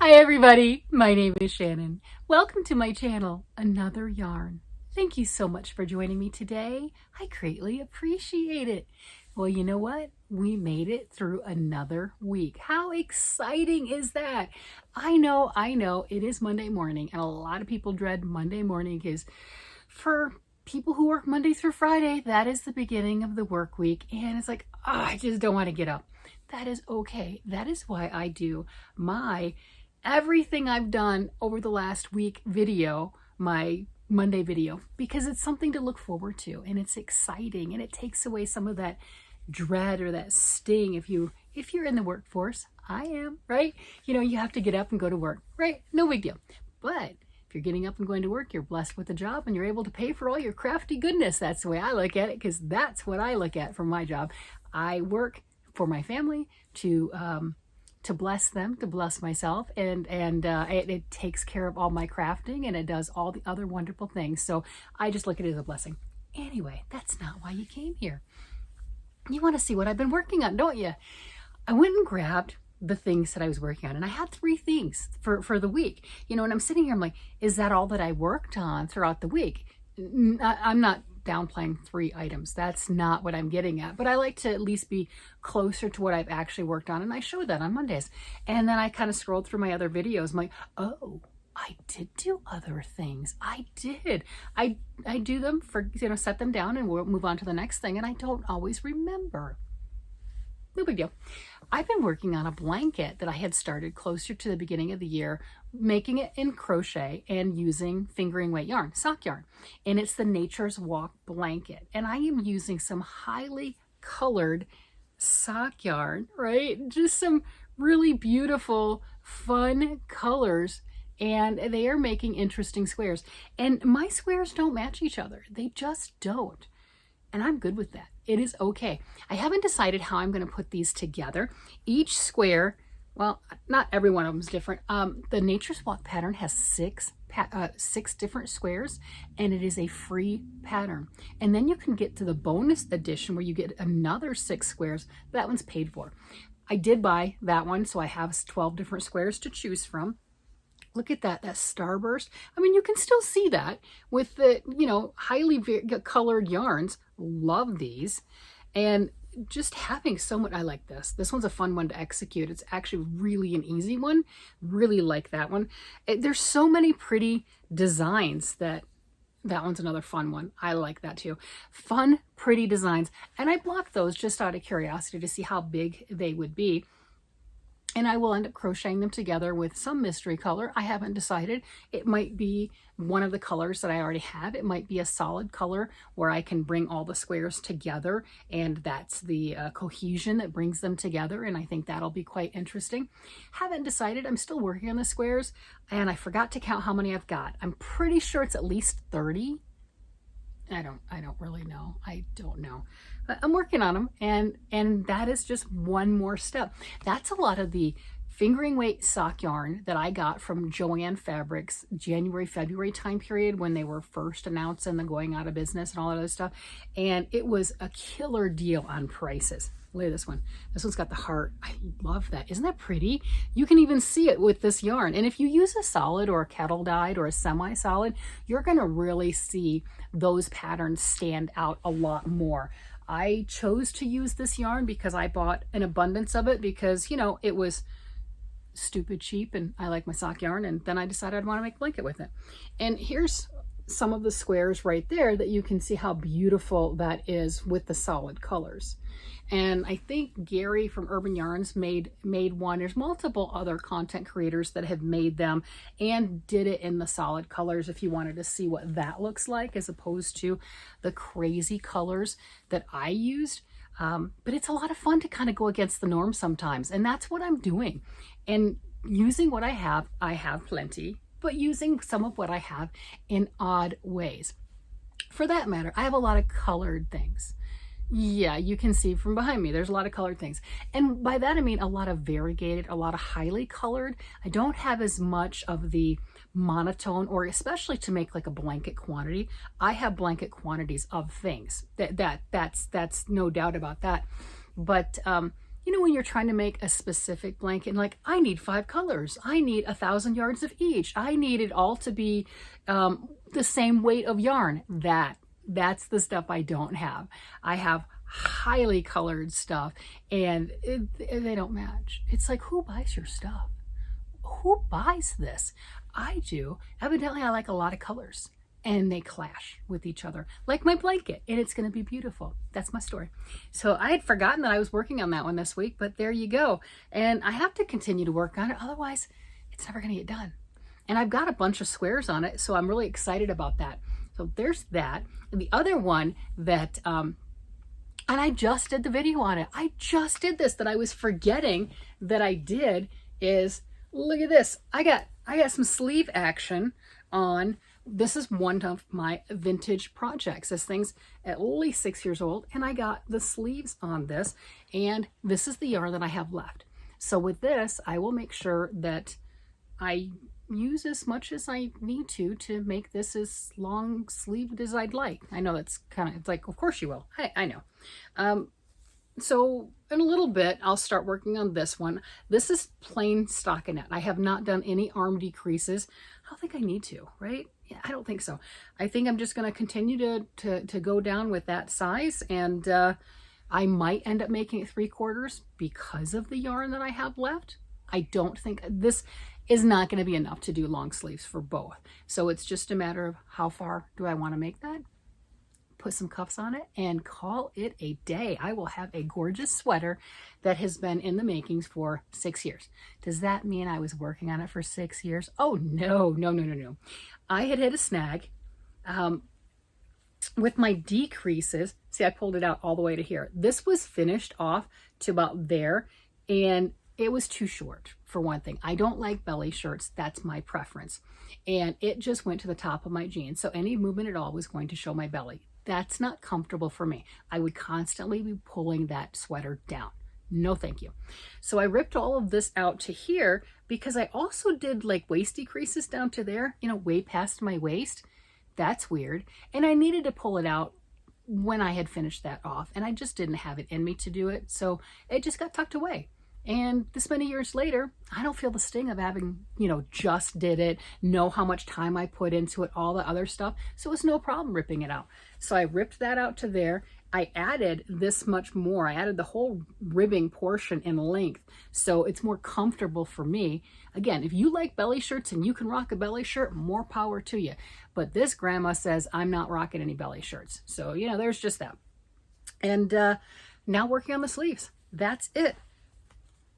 Hi everybody, my name is Shannon. Welcome to my channel, Another Yarn. Thank you so much for joining me today. I greatly appreciate it. Well, you know what? We made it through another week. How exciting is that? I know, it is Monday morning and a lot of people dread Monday morning because for people who work Monday through Friday, that is the beginning of the work week. And it's like, oh, I just don't want to get up. That is okay. That is why I do my everything I've done over the last week video, my Monday video, because it's something to look forward to and it's exciting and it takes away some of that dread or that sting if you're in the workforce. I am, right? You know, you have to get up and go to work, right? No big deal. But if you're getting up and going to work, you're blessed with a job and you're able to pay for all your crafty goodness. That's the way I look at it, because that's what I look at from my job. I work for my family to bless them, to bless myself, and it takes care of all my crafting and it does all the other wonderful things. So I just look at it as a blessing. Anyway, that's not why you came here. You want to see what I've been working on, don't you? I went and grabbed the things that I was working on, and I had 3 things for the week. You know, and I'm sitting here, I'm like, is that all that I worked on throughout the week? I'm not downplaying 3 items. That's not what I'm getting at, but I like to at least be closer to what I've actually worked on, and I showed that on Mondays. And then I kind of scrolled through my other videos. I'm like, oh, I did do other things. I did. I do them for, you know, set them down and we'll move on to the next thing, and I don't always remember. No big deal. I've been working on a blanket that I had started closer to the beginning of the year, making it in crochet and using fingering weight yarn, sock yarn. And it's the Nature's Walk blanket. And I am using some highly colored sock yarn, right? Just some really beautiful, fun colors. And they are making interesting squares. And my squares don't match each other. They just don't. And I'm good with that. It is okay. I haven't decided how I'm going to put these together. Each square, well, not every one of them is different. The Nature's Walk pattern has 6 different squares, and it is a free pattern. And then you can get to the bonus edition where you get another 6 squares. That one's paid for. I did buy that one, so I have 12 different squares to choose from. Look at that starburst. I mean, you can still see that with the, you know, highly colored yarns. Love these. And just having so much, I like this. This one's a fun one to execute. It's actually really an easy one. Really like that one. There's so many pretty designs that one's another fun one. I like that too. Fun, pretty designs. And I blocked those just out of curiosity to see how big they would be. And I will end up crocheting them together with some mystery color. I haven't decided. It might be one of the colors that I already have. It might be a solid color where I can bring all the squares together, and that's the cohesion that brings them together, and I think that'll be quite interesting. Haven't decided. I'm still working on the squares, and I forgot to count how many I've got. I'm pretty sure it's at least 30. I don't really know. I don't know. But I'm working on them, and that is just one more step. That's a lot of the fingering weight sock yarn that I got from Joann Fabrics January, February time period when they were first announced and then going out of business and all that other stuff. And it was a killer deal on prices. Look at this one. This one's got the heart. I love that. Isn't that pretty? You can even see it with this yarn. And if you use a solid or a kettle dyed or a semi-solid, you're going to really see those patterns stand out a lot more. I chose to use this yarn because I bought an abundance of it because, you know, it was stupid cheap and I like my sock yarn, and then I decided I'd want to make a blanket with it. And here's some of the squares right there that you can see how beautiful that is with the solid colors. And I think Gary from Urban Yarns made one. There's multiple other content creators that have made them and did it in the solid colors if you wanted to see what that looks like as opposed to the crazy colors that I used. But it's a lot of fun to kind of go against the norm sometimes, and that's what I'm doing. And using what I have plenty, but using some of what I have in odd ways. For that matter, I have a lot of colored things. Yeah, you can see from behind me, there's a lot of colored things. And by that I mean a lot of variegated, a lot of highly colored. I don't have as much of the monotone, or especially to make like a blanket quantity. I have blanket quantities of things. That's no doubt about that. But You know, when you're trying to make a specific blanket and like, I need 5 colors, I need 1,000 yards of each, I need it all to be the same weight of yarn. That's the stuff I don't have. I have highly colored stuff and they don't match. It's like, who buys your stuff? Who buys this? I do. Evidently, I like a lot of colors and they clash with each other, like my blanket, and it's going to be beautiful. That's my story. So I had forgotten that I was working on that one this week, but there you go. And I have to continue to work on it. Otherwise, it's never going to get done. And I've got a bunch of squares on it, so I'm really excited about that. So there's that. And the other one that, and I just did the video on it. I just did this that I was forgetting that I did is, look at this. I got some sleeve action on, this is one of my vintage projects. This thing's at least 6 years old, and I got the sleeves on this, and this is the yarn that I have left. So with this, I will make sure that I use as much as I need to make this as long sleeved as I'd like. I know that's kind of, it's like, of course you will. I know. So in a little bit, I'll start working on this one. This is plain stockinette. I have not done any arm decreases. I don't think I need to, right? Yeah, I don't think so. I think I'm just going to continue to go down with that size, and I might end up making it 3/4 because of the yarn that I have left. I don't think this is not going to be enough to do long sleeves for both. So it's just a matter of how far do I want to make that? Put some cuffs on it and call it a day. I will have a gorgeous sweater that has been in the makings for 6 years. Does that mean I was working on it for 6 years? Oh, no, no, no, no, no. I had hit a snag with my decreases. See, I pulled it out all the way to here. This was finished off to about there, and it was too short, for one thing. I don't like belly shirts. That's my preference. And it just went to the top of my jeans. So any movement at all was going to show my belly. That's not comfortable for me. I would constantly be pulling that sweater down. No, thank you. So I ripped all of this out to here because I also did like waist decreases down to there, you know, way past my waist. That's weird. And I needed to pull it out when I had finished that off, and I just didn't have it in me to do it. So it just got tucked away. And this many years later, I don't feel the sting of having, you know, just did it, know how much time I put into it, all the other stuff. So it was no problem ripping it out. So I ripped that out to there. I added this much more. I added the whole ribbing portion in length. So it's more comfortable for me. Again, if you like belly shirts and you can rock a belly shirt, more power to you. But this grandma says I'm not rocking any belly shirts. So, you know, there's just that. And now working on the sleeves. That's it.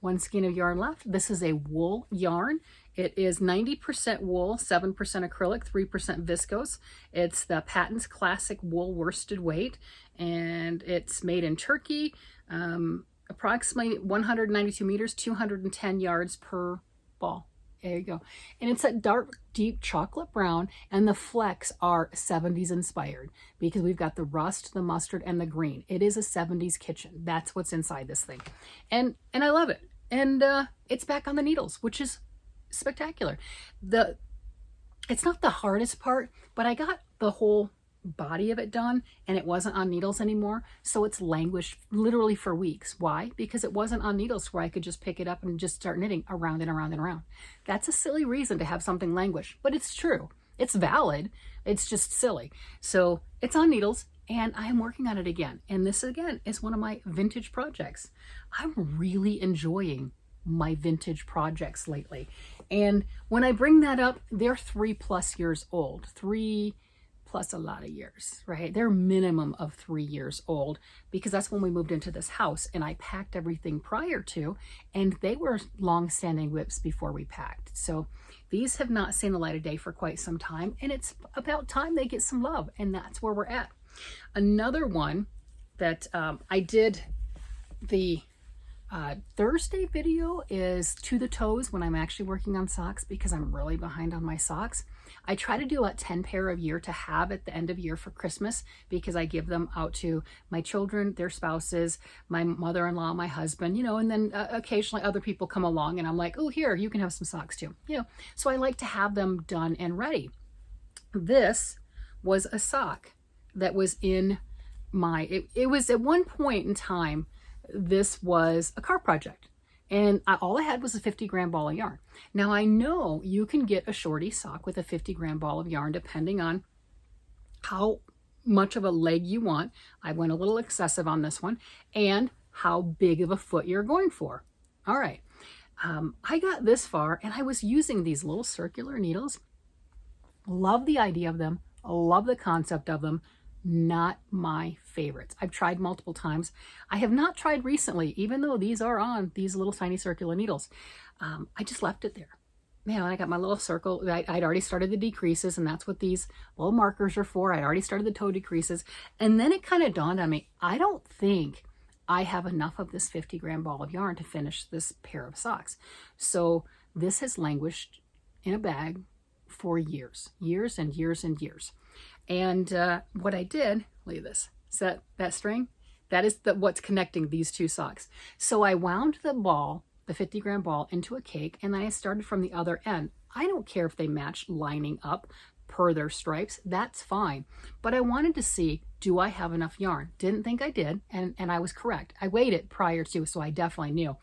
One skein of yarn left. This is a wool yarn. It is 90% wool, 7% acrylic, 3% viscose. It's the Patton's Classic Wool Worsted Weight, and it's made in Turkey, approximately 192 meters, 210 yards per ball. There you go. And it's a dark, deep chocolate brown, and the flecks are 70s inspired because we've got the rust, the mustard, and the green. It is a 70s kitchen. That's what's inside this thing. And I love it. And it's back on the needles, which is spectacular. It's not the hardest part, but I got the whole body of it done and it wasn't on needles anymore. So it's languished literally for weeks. Why? Because it wasn't on needles where I could just pick it up and just start knitting around and around and around. That's a silly reason to have something languish, but it's true. It's valid. It's just silly. So it's on needles, and I'm working on it again. And this again is one of my vintage projects. I'm really enjoying my vintage projects lately. And when I bring that up, they're 3+ years old. 3+ a lot of years, right? They're minimum of 3 years old because that's when we moved into this house and I packed everything prior to, and they were long-standing whips before we packed. So these have not seen the light of day for quite some time, and it's about time they get some love, and that's where we're at. Another one that I did the Thursday video is to the toes when I'm actually working on socks because I'm really behind on my socks. I try to do about 10 pair a year to have at the end of year for Christmas because I give them out to my children, their spouses, my mother-in-law, my husband, you know, and then occasionally other people come along and I'm like, oh, here, you can have some socks too, you know. So I like to have them done and ready. This was a sock that was in my, it was at one point in time, this was a car project. And all I had was a 50-gram ball of yarn. Now I know you can get a shorty sock with a 50-gram ball of yarn depending on how much of a leg you want. I went a little excessive on this one, and how big of a foot you're going for. All right. I got this far and I was using these little circular needles. Love the idea of them. Love the concept of them. Not my favorites. I've tried multiple times. I have not tried recently, even though these are on these little tiny circular needles. I just left it there. Man, I got my little circle. I'd already started the decreases, and that's what these little markers are for. I'd already started the toe decreases. And then it kind of dawned on me, I don't think I have enough of this 50-gram ball of yarn to finish this pair of socks. So this has languished in a bag for years and years and years. And what I did, look at this, is that string? That is what's connecting these two socks. So I wound the ball, the 50-gram ball, into a cake, and then I started from the other end. I don't care if they match lining up per their stripes, that's fine. But I wanted to see, do I have enough yarn? Didn't think I did, and I was correct. I weighed it prior to, so I definitely knew.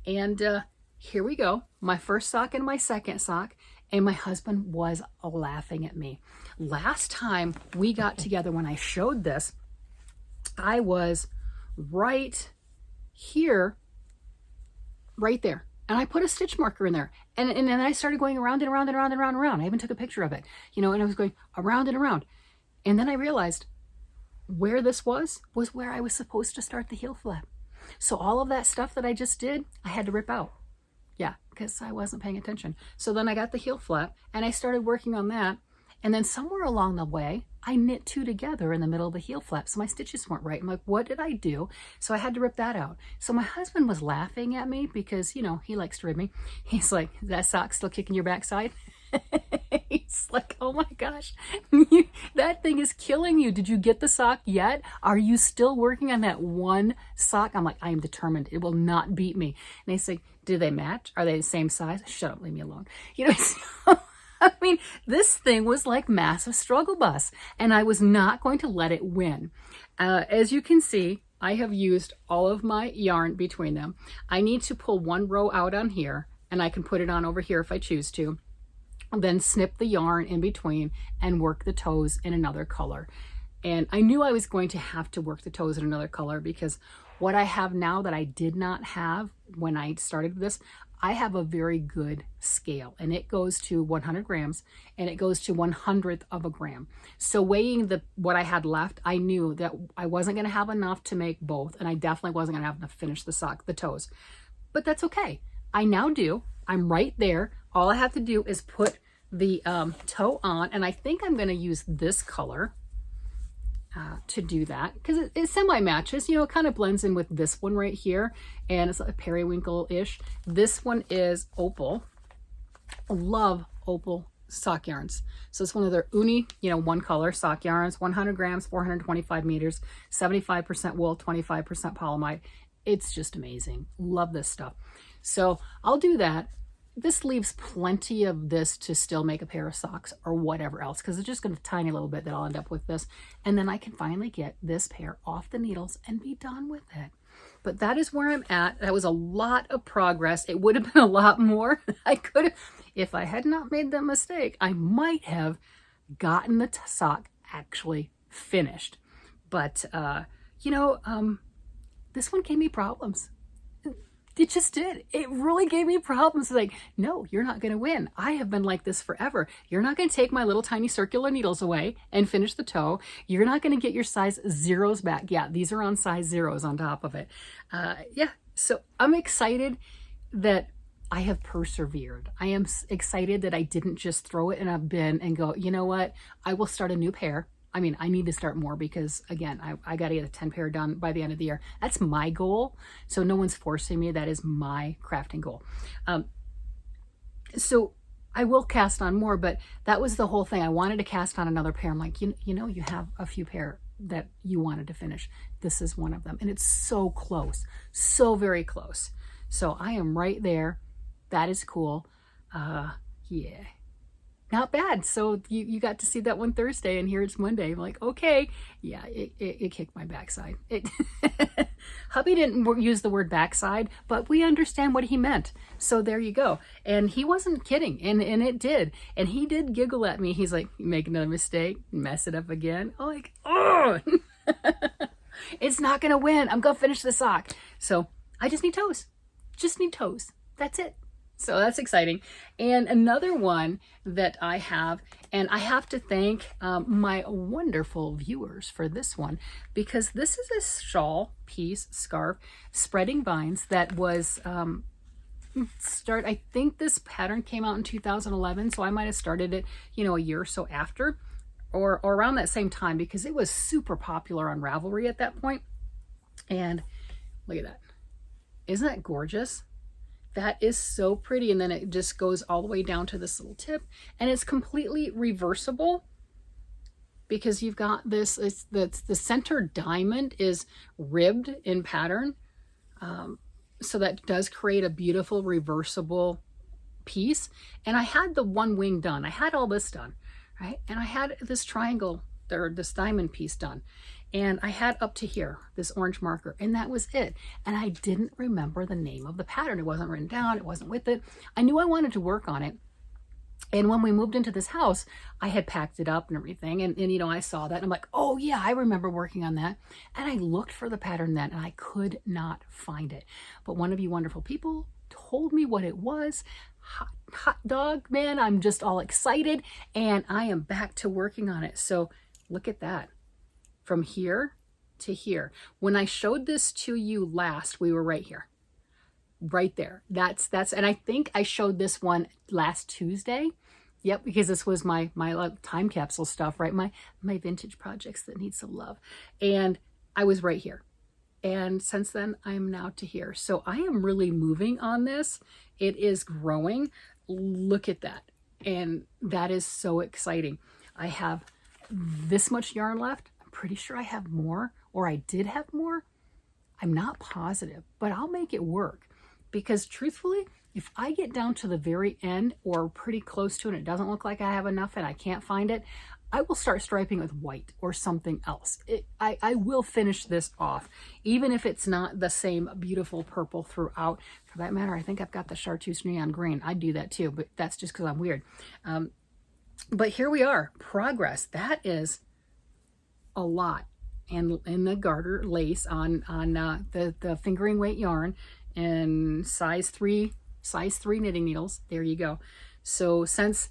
And here we go, my first sock and my second sock. And my husband was laughing at me. Last time we got together, when I showed this, I was right here, right there. And I put a stitch marker in there. And then I started going around and around and around and around and around. I even took a picture of it, and I was going around and around. And then I realized where this was where I was supposed to start the heel flap. So all of that stuff that I just did, I had to rip out. Yeah, because I wasn't paying attention. So then I got the heel flap and I started working on that. And then somewhere along the way, I knit two together in the middle of the heel flap. So my stitches weren't right. I'm like, what did I do? So I had to rip that out. So my husband was laughing at me because, he likes to rib me. He's like, is that sock still kicking your backside? He's like, oh my gosh, that thing is killing you. Did you get the sock yet? Are you still working on that one sock? I'm like, I am determined. It will not beat me. And they say, do they match? Are they the same size? Shut up, leave me alone. So, I mean, this thing was like massive struggle bus, and I was not going to let it win. As you can see, I have used all of my yarn between them. I need to pull one row out on here, and I can put it on over here if I choose to. Then snip the yarn in between and work the toes in another color. And I knew I was going to have to work the toes in another color because what I have now that I did not have when I started this, I have a very good scale, and it goes to 100 grams and it goes to 100th of a gram. So weighing what I had left, I knew that I wasn't going to have enough to make both, and I definitely wasn't going to have enough to finish the toes. But that's okay. I now do. I'm right there. All I have to do is put the toe on, and I think I'm going to use this color to do that because it semi-matches. It kind of blends in with this one right here, and it's a periwinkle-ish. This one is opal. I love opal sock yarns. So it's one of their uni, one color sock yarns, 100 grams, 425 meters, 75% wool, 25% polyamide. It's just amazing. Love this stuff. So I'll do that. This leaves plenty of this to still make a pair of socks or whatever else, because it's just going to tiny little bit that I'll end up with this. And then I can finally get this pair off the needles and be done with it. But that is where I'm at. That was a lot of progress. It would have been a lot more. I could have, if I had not made that mistake, I might have gotten the sock actually finished. But, this one gave me problems. It just did. It really gave me problems. Like, no, you're not going to win. I have been like this forever. You're not going to take my little tiny circular needles away and finish the toe. You're not going to get your size zeros back. Yeah, these are on size zeros on top of it. So I'm excited that I have persevered. I am excited that I didn't just throw it in a bin and go, you know what? I will start a new pair. I mean, I need to start more because, again, I got to get a 10 pair done by the end of the year. That's my goal. So no one's forcing me. That is my crafting goal. So I will cast on more, but that was the whole thing. I wanted to cast on another pair. I'm like, you have a few pair that you wanted to finish. This is one of them. And it's so close, so very close. So I am right there. That is cool. Yeah. not bad. So you got to see that one Thursday, and here it's Monday. I'm like, okay, yeah, it kicked my backside. Hubby didn't use the word backside, but we understand what he meant. So there you go. And he wasn't kidding, and it did. And he did giggle at me. He's like, you make another mistake, mess it up again. I'm like, oh, it's not gonna win. I'm gonna finish the sock. So I just need toes. Just need toes. That's it. So that's exciting. And another one that I have, and I have to thank my wonderful viewers for this one, because this is a shawl piece, scarf, spreading vines that was I think this pattern came out in 2011, so I might have started it, a year or so after, or around that same time, because it was super popular on Ravelry at that point. And look at that. Isn't that gorgeous? That is so pretty. And then it just goes all the way down to this little tip, and it's completely reversible, because you've got this, the center diamond is ribbed in pattern. So that does create a beautiful reversible piece. And I had the one wing done. I had all this done, right? And I had this triangle, or this diamond piece done. And I had up to here, this orange marker, and that was it. And I didn't remember the name of the pattern. It wasn't written down. It wasn't with it. I knew I wanted to work on it. And when we moved into this house, I had packed it up and everything. And I saw that. And I'm like, oh yeah, I remember working on that. And I looked for the pattern then, and I could not find it. But one of you wonderful people told me what it was. Hot dog, man, I'm just all excited. And I am back to working on it. So look at that. From here to here. When I showed this to you last, we were right here. Right there. That's and I think I showed this one last Tuesday. Yep, because this was my time capsule stuff, right? My vintage projects that need some love. And I was right here. And since then, I'm now to here. So I am really moving on this. It is growing. Look at that. And that is so exciting. I have this much yarn left. Pretty sure I have more, or I did have more. I'm not positive, but I'll make it work, because truthfully, if I get down to the very end or pretty close to it and it doesn't look like I have enough and I can't find it, I will start striping with white or something else. I will finish this off, even if it's not the same beautiful purple throughout. For that matter, I think I've got the chartreuse neon green. I do that too, but that's just because I'm weird. But here we are, progress. That is a lot. And in the garter lace on the fingering weight yarn and size 3 knitting needles. There you go. So since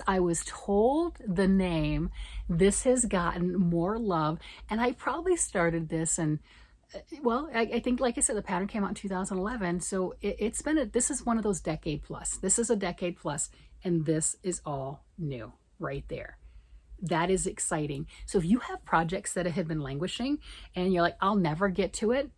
I was told the name, this has gotten more love. And I probably started this, and well, I think, like I said, the pattern came out in 2011. So it's been this is one of those decade plus. This is a decade plus, and this is all new right there. That is exciting. So if you have projects that have been languishing and you're like, I'll never get to it,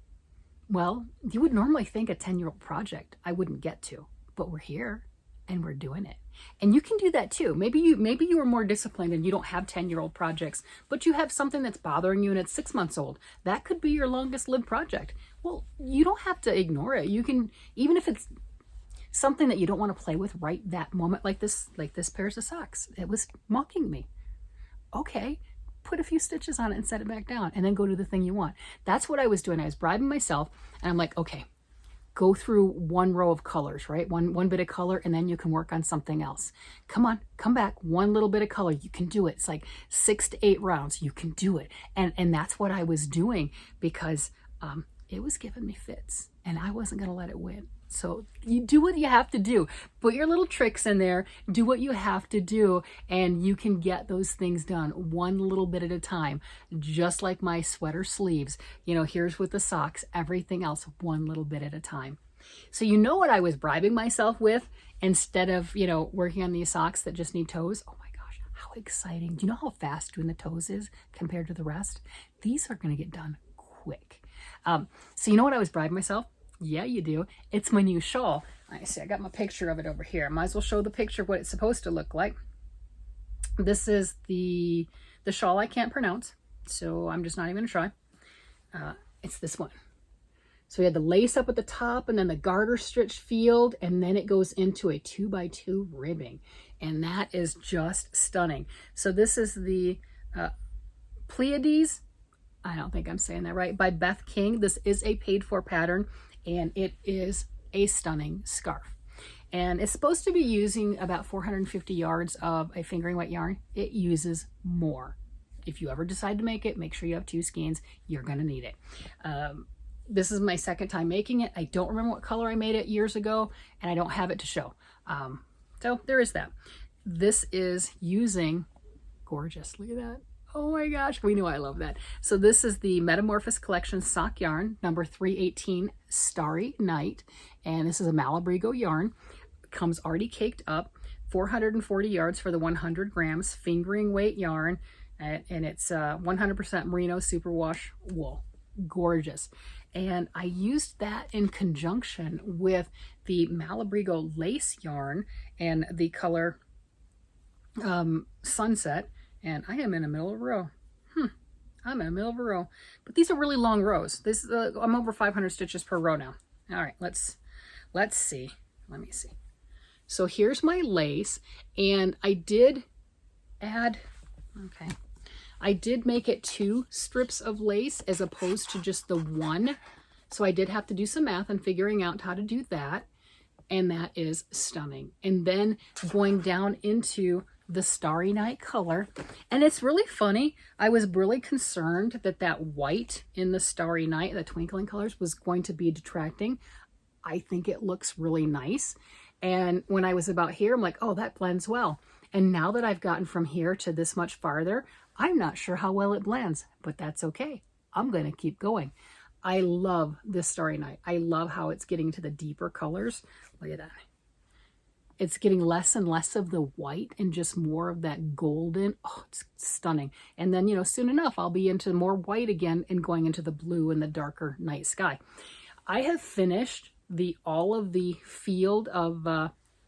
well, you would normally think a 10-year-old project I wouldn't get to, but we're here and we're doing it. And you can do that too. Maybe you are more disciplined and you don't have 10-year-old projects, but you have something that's bothering you and it's 6 months old. That could be your longest lived project. Well, you don't have to ignore it. You can, even if it's something that you don't want to play with right that moment, like this pairs of socks. It was mocking me. Okay, put a few stitches on it and set it back down, and then go to the thing you want. That's what I was doing. I was bribing myself, and I'm like, okay, go through one row of colors, right? One bit of color, and then you can work on something else. Come on, come back, one little bit of color. You can do it. It's like 6 to 8 rounds. You can do it. And that's what I was doing, because it was giving me fits, and I wasn't going to let it win. So you do what you have to do. Put your little tricks in there. Do what you have to do, and you can get those things done one little bit at a time. Just like my sweater sleeves. Here's with the socks. Everything else one little bit at a time. So you know what I was bribing myself with, instead of, working on these socks that just need toes? Oh my gosh, how exciting. Do you know how fast doing the toes is compared to the rest? These are going to get done quick. So you know what I was bribing myself? Yeah, you do. It's my new shawl. I see, I got my picture of it over here. Might as well show the picture of what it's supposed to look like. This is the shawl I can't pronounce, so I'm just not even gonna try. It's this one. So we had the lace up at the top, and then the garter stitch field, and then it goes into a 2x2 ribbing. and that is just stunning. So this is the Pleiades, I don't think I'm saying that right, by Beth King. This is a paid for pattern, and it is a stunning scarf. And it's supposed to be using about 450 yards of a fingering weight yarn. It uses more. If you ever decide to make it, make sure you have 2 skeins. You're gonna need it. This is my second time making it. I don't remember what color I made it years ago, and I don't have it to show. So there is that. This is using, gorgeous, look at that. Oh my gosh, we know I love that. So this is the Metamorphosis Collection sock yarn, number 318, Starry Night. And this is a Malabrigo yarn. Comes already caked up, 440 yards for the 100 grams, fingering weight yarn, and it's 100% merino superwash wool. Gorgeous. And I used that in conjunction with the Malabrigo lace yarn and the color Sunset. And I am in the middle of a row. I'm in the middle of a row. But these are really long rows. This I'm over 500 stitches per row now. All right, let's see. Let me see. So here's my lace, and I did add, okay, I did make it 2 strips of lace as opposed to just the 1. So I did have to do some math and figuring out how to do that. And that is stunning. And then going down into the Starry Night color. And it's really funny. I was really concerned that that white in the Starry Night, the twinkling colors, was going to be detracting. I think it looks really nice. And when I was about here, I'm like, oh, that blends well. And now that I've gotten from here to this much farther, I'm not sure how well it blends, but that's okay. I'm going to keep going. I love this Starry Night. I love how it's getting to the deeper colors. Look at that. It's getting less and less of the white and just more of that golden. Oh, it's stunning. And then, you know, soon enough, I'll be into more white again and going into the blue and the darker night sky. I have finished all of the field of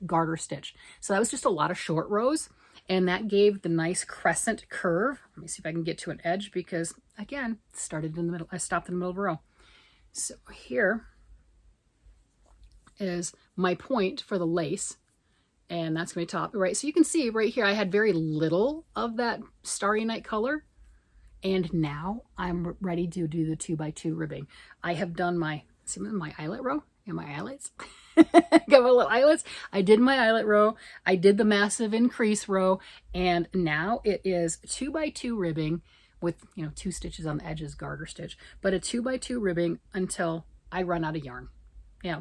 garter stitch. So that was just a lot of short rows, and that gave the nice crescent curve. Let me see if I can get to an edge because, again, started in the middle. I stopped in the middle of a row. So here is my point for the lace, and that's going to be top, right? So you can see right here, I had very little of that Starry Night color, and now I'm ready to do the 2x2 ribbing. I have done my eyelet row. And my eyelets. Got my little eyelets. I did my eyelet row. I did the massive increase row. And now it is 2x2 ribbing with, you know, 2 stitches on the edges, garter stitch. But a 2x2 ribbing until I run out of yarn. Yeah.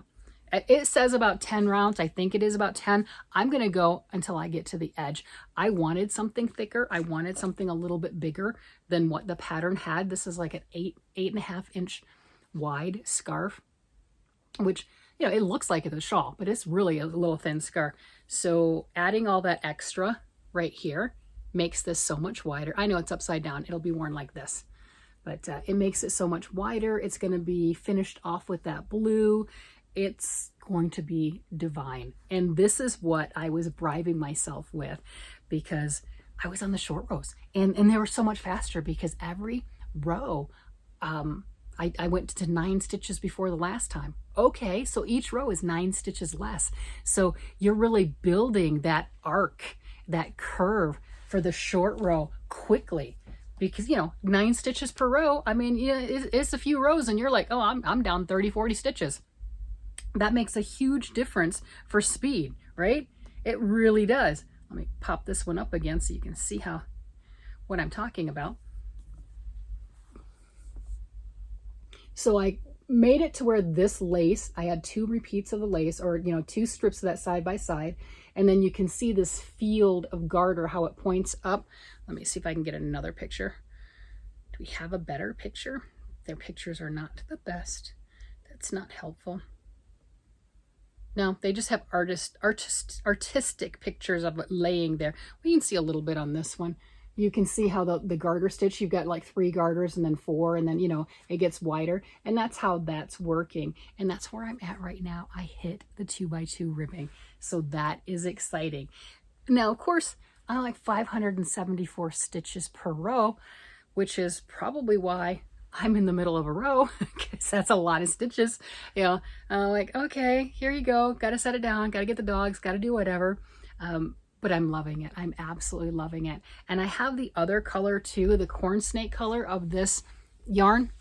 It says about 10 rounds. I think it is about 10. I'm going to go until I get to the edge. I wanted something thicker. I wanted something a little bit bigger than what the pattern had. This is like an 8.5 inch wide scarf, which, you know, it looks like it's a shawl, but it's really a little thin scarf. So adding all that extra right here makes this so much wider. I know it's upside down. It'll be worn like this, but it makes it so much wider. It's going to be finished off with that blue. It's going to be divine. And this is what I was bribing myself with because I was on the short rows and they were so much faster because every row, I went to 9 stitches before the last time. Okay, so each row is 9 stitches less. So you're really building that arc, that curve for the short row quickly. Because, you know, 9 stitches per row, I mean, yeah, it's a few rows and you're like, oh, I'm down 30, 40 stitches. That makes a huge difference for speed, right? It really does. Let me pop this one up again so you can see what I'm talking about. So I made it to where this lace, I had 2 repeats of the lace, or, you know, 2 strips of that side by side. And then you can see this field of garter, how it points up. Let me see if I can get another picture. Do we have a better picture? Their pictures are not the best. That's not helpful. No, they just have artistic pictures of it laying there. We can see a little bit on this one. You can see how the garter stitch, you've got like 3 garters and then 4, and then, you know, it gets wider. And that's how that's working. And that's where I'm at right now. I hit the 2x2 ribbing. So that is exciting. Now, of course, I like 574 stitches per row, which is probably why I'm in the middle of a row, because that's a lot of stitches. You know, like, okay, here you go. Got to set it down. Got to get the dogs. Got to do whatever. but I'm loving it. I'm absolutely loving it. And I have the other color too, the corn snake color of this yarn.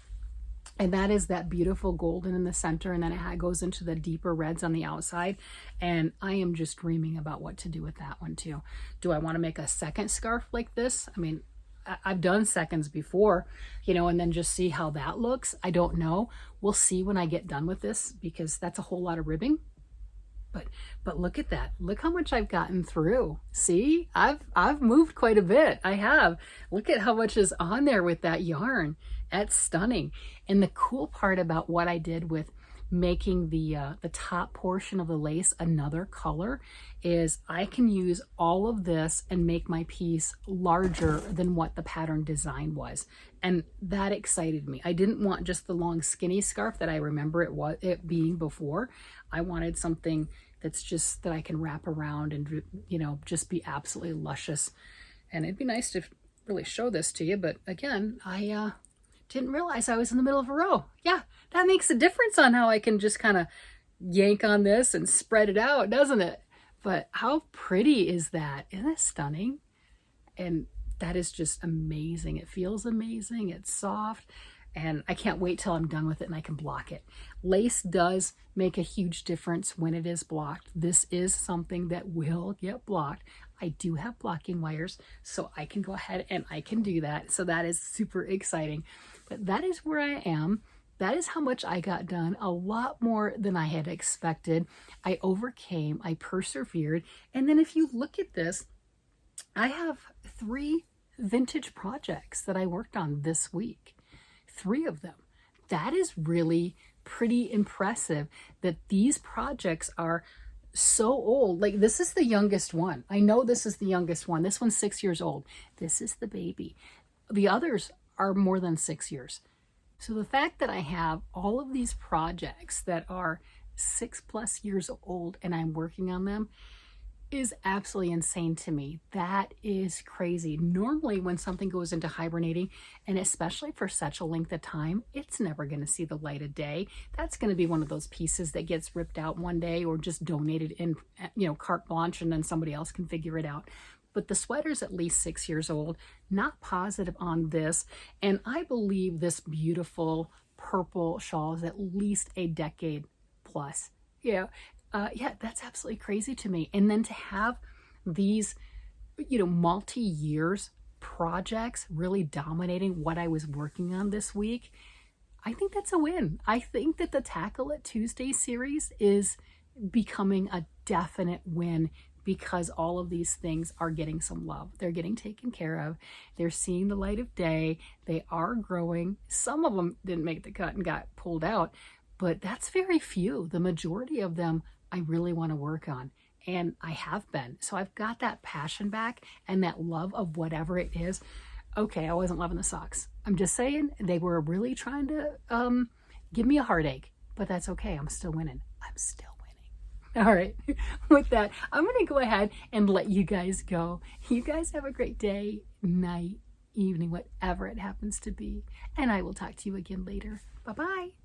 And that is that beautiful golden in the center, and then it goes into the deeper reds on the outside. And I am just dreaming about what to do with that one too. Do I want to make a second scarf like this? I mean, I've done seconds before, you know, and then just see how that looks. I don't know. We'll see when I get done with this, because that's a whole lot of ribbing. But look at that. Look how much I've gotten through. See, I've moved quite a bit. I have. Look at how much is on there with that yarn. That's stunning. And the cool part about what I did with making the top portion of the lace another color is I can use all of this and make my piece larger than what the pattern design was. And that excited me. I didn't want just the long skinny scarf that I remember it being before. I wanted something that's just that I can wrap around and, you know, just be absolutely luscious. And it'd be nice to really show this to you, but again, I didn't realize I was in the middle of a row. Yeah, that makes a difference on how I can just kind of yank on this and spread it out, doesn't it? But how pretty is that? Isn't it stunning? And that is just amazing. It feels amazing. It's soft. And I can't wait till I'm done with it and I can block it. Lace does make a huge difference when it is blocked. This is something that will get blocked. I do have blocking wires, so I can go ahead and I can do that. So that is super exciting. But that is where I am. That is how much I got done. A lot more than I had expected. I overcame, I persevered. And then if you look at this, I have 3 vintage projects that I worked on this week. 3 of them. That is really pretty impressive that these projects are so old. Like, this is the youngest one. I know this is the youngest one. This one's 6 years old. This is the baby. The others are more than 6 years. So the fact that I have all of these projects that are 6+ years old and I'm working on them is absolutely insane to me. That is crazy. Normally when something goes into hibernating, and especially for such a length of time, it's never going to see the light of day. That's going to be one of those pieces that gets ripped out one day or just donated in, you know, carte blanche, and then somebody else can figure it out. But the sweater's at least 6 years old. Not positive on this. And I believe this beautiful purple shawl is at least a decade plus. Yeah. Yeah, that's absolutely crazy to me. And then to have these, you know, multi-years projects really dominating what I was working on this week, I think that's a win. I think that the Tackle It Tuesday series is becoming a definite win, because all of these things are getting some love. They're getting taken care of. They're seeing the light of day. They are growing. Some of them didn't make the cut and got pulled out, but that's very few. The majority of them I really want to work on, and I have been. So I've got that passion back and that love of whatever it is. Okay, I wasn't loving the socks. I'm just saying they were really trying to give me a heartache, but that's okay. I'm still winning. I'm still winning. All right, with that, I'm going to go ahead and let you guys go. You guys have a great day, night, evening, whatever it happens to be, and I will talk to you again later. Bye-bye.